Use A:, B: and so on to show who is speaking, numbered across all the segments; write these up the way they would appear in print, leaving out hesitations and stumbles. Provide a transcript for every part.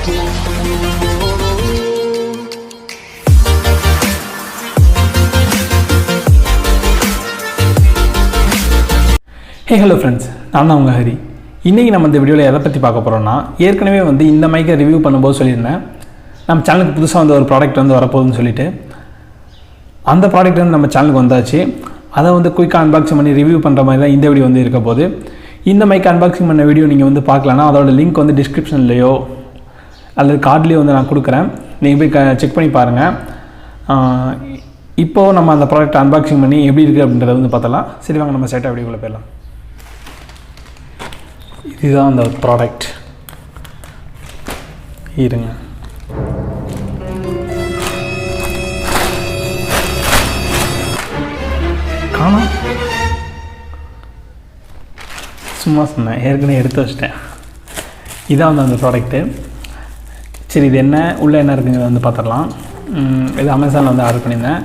A: Hey hello friends, நான் தான் உங்கள் ஹரி. இன்றைக்கி நம்ம இந்த வீடியோவில் எதை பற்றி பார்க்க போகிறோம்னா, ஏற்கனவே வந்து இந்த மைக்கை ரிவ்யூ பண்ணும்போது சொல்லியிருந்தேன், நம்ம சேனலுக்கு புதுசாக வந்து ஒரு ப்ராடக்ட் வந்து வரப்போகுதுன்னு சொல்லிட்டு. அந்த ப்ராடக்ட் வந்து நம்ம சேனலுக்கு வந்தாச்சு. அதை வந்து குயிக்காக அன்பாக்சிங் பண்ணி ரிவ்யூ பண்ணுற மாதிரி தான் இந்த வீடியோ வந்து இருக்க போது. இந்த மைக்கை அன்பாக்சிங் பண்ண வீடியோ நீங்கள் வந்து பார்க்கலன்னா அதோட லிங்க் வந்து டிஸ்கிரிப்ஷன்லையோ அல்லது கார்ட்லேயோ வந்து நான் கொடுக்குறேன். நீங்கள் போய் செக் பண்ணி பாருங்கள். இப்போது நம்ம அந்த ப்ராடக்ட் அன்பாக்சிங் பண்ணி எப்படி இருக்குது அப்படின்றத வந்து பார்த்தலாம். சரி, வாங்க நம்ம ஸ்ட்ரைட்டாக வீடியோக்குள்ளே போயிடலாம். இதுதான் அந்த ப்ராடக்ட். இருங்க, காணோம், சும்மா சொன்னேன், ஏற்கனவே எடுத்து வச்சிட்டேன். இதான் வந்து அந்த ப்ராடக்ட்டு. சரி, இது என்ன உள்ளே என்ன இருக்குங்கிறத வந்து பார்த்துடலாம். இது அமேசானில் வந்து ஆர்டர் பண்ணியிருந்தேன்.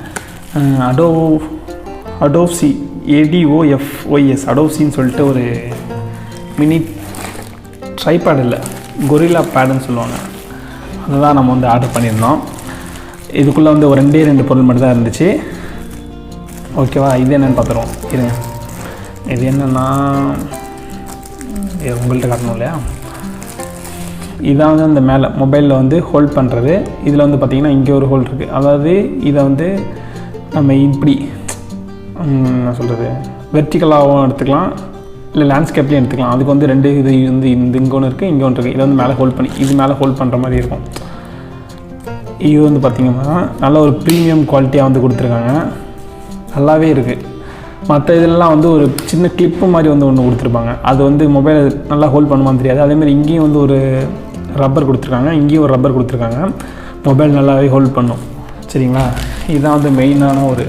A: அடோப்சி ADOFOS அடோப்சின்னு சொல்லிட்டு ஒரு மினி ட்ரைபேட், இல்லை Gorillapodன்னு சொல்லுவாங்க. அதுதான் நம்ம வந்து ஆர்டர் பண்ணியிருந்தோம். இதுக்குள்ளே வந்து ஒரு ரெண்டு பொருள் மட்டும் தான் இருந்துச்சு. ஓகேவா, இது என்னென்னு பார்த்துருவோம். இருங்க, இது என்னென்னா உங்கள்கிட்ட காட்டணும் இல்லையா. இதான் வந்து அந்த மேலே மொபைலில் வந்து ஹோல்ட் பண்ணுறது. இதில் வந்து பார்த்திங்கன்னா இங்கே ஒரு ஹோல்ட் இருக்குது. அதாவது இதை வந்து நம்ம இப்படி என்ன சொல்கிறது, வெர்டிக்கலாகவும் எடுத்துக்கலாம், இல்லை லேண்ட்ஸ்கேப்லேயும் எடுத்துக்கலாம். அதுக்கு வந்து ரெண்டு இது வந்து இங்கே ஒன்று இருக்குது, இங்கே ஒன்று இருக்குது. இதை வந்து மேலே ஹோல்ட் பண்ணி இது மேலே ஹோல்ட் பண்ணுற மாதிரி இருக்கும். இது வந்து பார்த்திங்கன்னா நல்ல ஒரு ப்ரீமியம் குவாலிட்டியாக வந்து கொடுத்துருக்காங்க. நல்லாவே இருக்குது. மற்ற இதெல்லாம் வந்து ஒரு சின்ன கிளிப்பு மாதிரி வந்து ஒன்று கொடுத்துருப்பாங்க. அது வந்து மொபைலை நல்லா ஹோல்ட் பண்ணுமான்னு தெரியாது. அதேமாதிரி இங்கேயும் வந்து ஒரு ரப்பர் கொடுத்துருக்காங்க, இங்கேயும் ஒரு ரப்பர் கொடுத்துருக்காங்க. மொபைல் நல்லாவே ஹோல்ட் பண்ணும். சரிங்களா, இதுதான் வந்து மெயினான ஒரு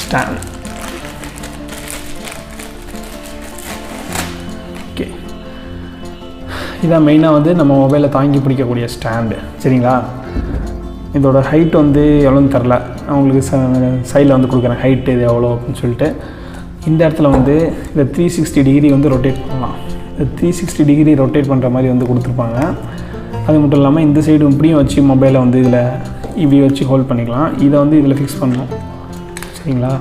A: ஸ்டாண்ட். ஓகே, இதான் மெயினாக வந்து நம்ம மொபைலை தாங்கி பிடிக்கக்கூடிய ஸ்டாண்டு. சரிங்களா, இதோட ஹைட் வந்து எவ்வளோன்னு தெரில, அவங்களுக்கு சைடில் வந்து கொடுக்குறேன் ஹைட்டு இது எவ்வளோ அப்படின்னு சொல்லிட்டு. இந்த இடத்துல வந்து இந்த 360 டிகிரி வந்து ரொட்டேட் பண்ணலாம். இந்த 360 டிகிரி ரொட்டேட் பண்ணுற மாதிரி வந்து கொடுத்துருப்பாங்க. அது மட்டும் இல்லாமல் இந்த சைடு இப்படியும் வச்சு மொபைலை வந்து இதில் இப்படி வச்சு ஹோல்ட் பண்ணிக்கலாம். இதை வந்து இதில் ஃபிக்ஸ் பண்ணணும். சரிங்களா,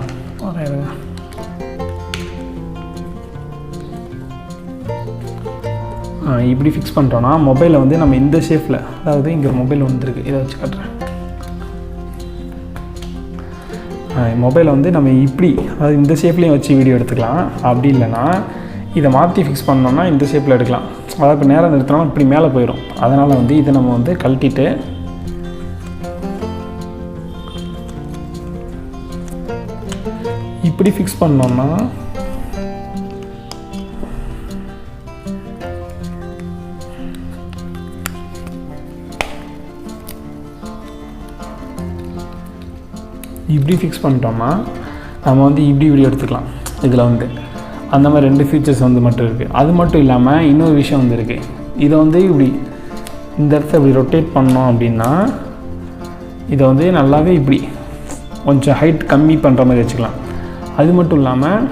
A: இப்படி ஃபிக்ஸ் பண்ணுறோன்னா மொபைலை வந்து நம்ம இந்த ஷேப்பில், அதாவது இங்கே ஒரு மொபைல் வந்துருக்கு, இதை வச்சு காட்டுறேன். மொபைலை வந்து நம்ம இப்படி, அதாவது இந்த ஷேப்லேயும் வச்சு வீடியோ எடுத்துக்கலாம். அப்படி இல்லைன்னா இதை மாற்றி ஃபிக்ஸ் பண்ணோன்னா இந்த ஷேப்பில் எடுக்கலாம். அதாவது இப்போ நேரம் நிறுத்தினாலும் இப்படி மேலே போயிடும். அதனால் வந்து இதை நம்ம வந்து கழட்டிட்டு இப்படி ஃபிக்ஸ் பண்ணோன்னா இப்படி ஃபிக்ஸ் பண்ணிட்டோம்னா நம்ம வந்து இப்படி வீடியோ எடுத்துக்கலாம். இதில் வந்து அந்த மாதிரி ரெண்டு ஃபீச்சர்ஸ் வந்து மட்டும் இருக்குது. அது மட்டும் இல்லாமல் இன்னொரு விஷயம் வந்து இருக்குது. இதை வந்து இப்படி இந்த இடத்துல இப்படி ரொட்டேட் பண்ணோம் அப்படின்னா இதை வந்து நல்லாவே இப்படி கொஞ்சம் ஹைட் கம்மி பண்ணுற மாதிரி வச்சுக்கலாம். அது மட்டும் இல்லாமல்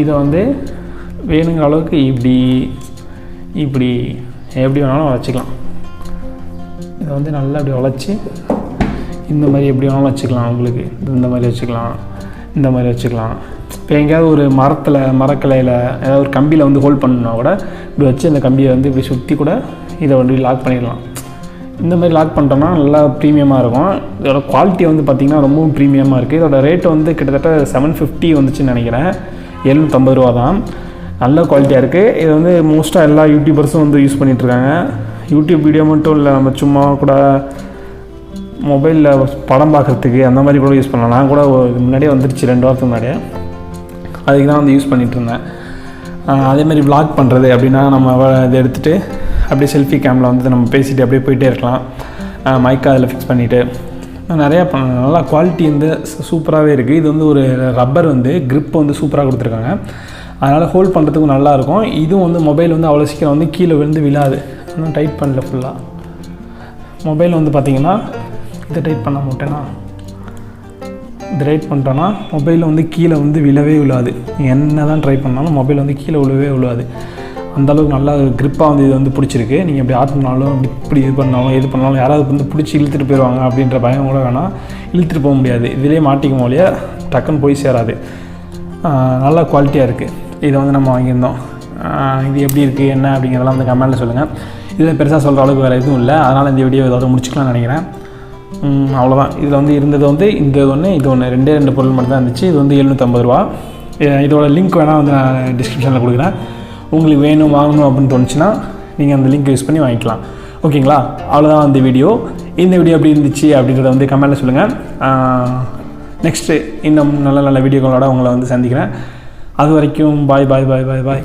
A: இதை வந்து வேணுங்கிற அளவுக்கு இப்படி இப்படி எப்படி வேணாலும் வச்சுக்கலாம். இதை வந்து நல்லா இப்படி வளைச்சி இந்த மாதிரி எப்படி வேணாலும் வச்சுக்கலாம். உங்களுக்கு இந்த மாதிரி வச்சுக்கலாம், இந்த மாதிரி வச்சுக்கலாம். இப்போ எங்கேயாவது ஒரு மரக்கிளையில் ஏதாவது ஒரு கம்பியில் வந்து ஹோல்ட் பண்ணணுன்னா கூட இப்படி வச்சு அந்த கம்பியை வந்து இப்படி சுற்றி கூட இதை வந்து லாக் பண்ணிடலாம். இந்த மாதிரி லாக் பண்ணிட்டோம்னா நல்லா ப்ரீமியமாக இருக்கும். இதோட குவாலிட்டி வந்து பார்த்திங்கன்னா ரொம்பவும் ப்ரீமியமாக இருக்குது. இதோட ரேட்டு வந்து கிட்டத்தட்ட 750 வந்துச்சுன்னு நினைக்கிறேன். 750 ரூபா தான். நல்ல குவாலிட்டியாக இருக்குது. இது வந்து மோஸ்ட்டாக எல்லா யூடியூபர்ஸும் வந்து யூஸ் பண்ணிகிட்ருக்காங்க. யூடியூப் வீடியோ மட்டும் இல்லை, நம்ம சும்மா கூட மொபைலில் படம் பார்க்குறதுக்கு அந்த மாதிரி கூட யூஸ் பண்ணலாம். நான் கூட முன்னாடியே வந்துருச்சு 2 வாரத்துக்கு முன்னாடியே. அதுக்கு தான் வந்து யூஸ் பண்ணிகிட்டு இருந்தேன். அதேமாதிரி வ்ளாக் பண்ணுறது அப்படின்னா நம்ம இதை எடுத்துகிட்டு அப்படியே செல்ஃபி கேமில் வந்து நம்ம பேசிட்டு அப்படியே போயிட்டே இருக்கலாம். மைக்கை அதில் ஃபிக்ஸ் பண்ணிவிட்டு நிறையா பண்ணலாம். நல்லா குவாலிட்டி வந்து சூப்பராகவே இருக்குது. இது வந்து ஒரு ரப்பர் வந்து க்ரிப் வந்து சூப்பராக கொடுத்துருக்காங்க. அதனால் ஹோல்ட் பண்ணுறதுக்கும் நல்லாயிருக்கும். இதுவும் வந்து மொபைல் வந்து அவ்வளோ சீக்கிரம் வந்து கீழே விழுந்து விழாது. இன்னும் டைட் பண்ணல ஃபுல்லாக. மொபைல் வந்து பார்த்திங்கன்னா இதை டைட் பண்ண மாட்டேன்னா இதை டைட் பண்ணிட்டோன்னா மொபைலில் வந்து கீழே வந்து விழவே விழாது. என்ன தான் ட்ரை பண்ணாலும் மொபைல் வந்து கீழே விழவே விழாது. அந்தளவுக்கு நல்லா க்ரிப்பாக வந்து இது வந்து பிடிச்சிருக்கு. நீங்கள் இப்படி ஆட்டினாலும் இப்படி இது பண்ணாலும் யாராவது வந்து பிடிச்சி இழுத்துட்டு போயிடுவாங்க அப்படின்ற பயம் கூட வேணாம். இழுத்துட்டு போக முடியாது, இதிலே மாட்டிக்கும் போலியே டக்குன்னு போய் சேராது. நல்லா குவாலிட்டியாக இருக்குது. இதை வந்து நம்ம வாங்கியிருந்தோம். இது எப்படி இருக்குது என்ன அப்படிங்கிறதெல்லாம் வந்து கமெண்ட்டில் சொல்லுங்கள். இதில் பெருசாக சொல்கிற அளவுக்கு வேறு எதுவும் இல்லை. அதனால் இந்த வீடியோ ஏதாவது முடிச்சுக்கலாம்னு நினைக்கிறேன். அவ்வளோதான். இதில் வந்து இருந்தது வந்து இந்த ஒன்று இது ஒன்று 2 பொருள் மட்டும் தான் இருந்துச்சு. இது வந்து 750 ரூபா. இதோட லிங்க் வேணால் வந்து நான் டிஸ்கிரிப்ஷனில் கொடுக்குறேன். உங்களுக்கு வேணும் வாங்கணும் அப்படின்னு தோணுச்சுன்னா நீங்கள் அந்த லிங்க் யூஸ் பண்ணி வாங்கிக்கலாம். ஓகேங்களா? அவ்வளோதான் அந்த வீடியோ. இந்த வீடியோ எப்படி இருந்துச்சு அப்படின்றத வந்து கமெண்ட்டில் சொல்லுங்கள். நெக்ஸ்ட்டு இன்னும் நல்ல நல்ல வீடியோக்களோட உங்களை வந்து சந்திக்கிறேன். அது வரைக்கும் பாய் பாய் பாய் பாய் பாய்.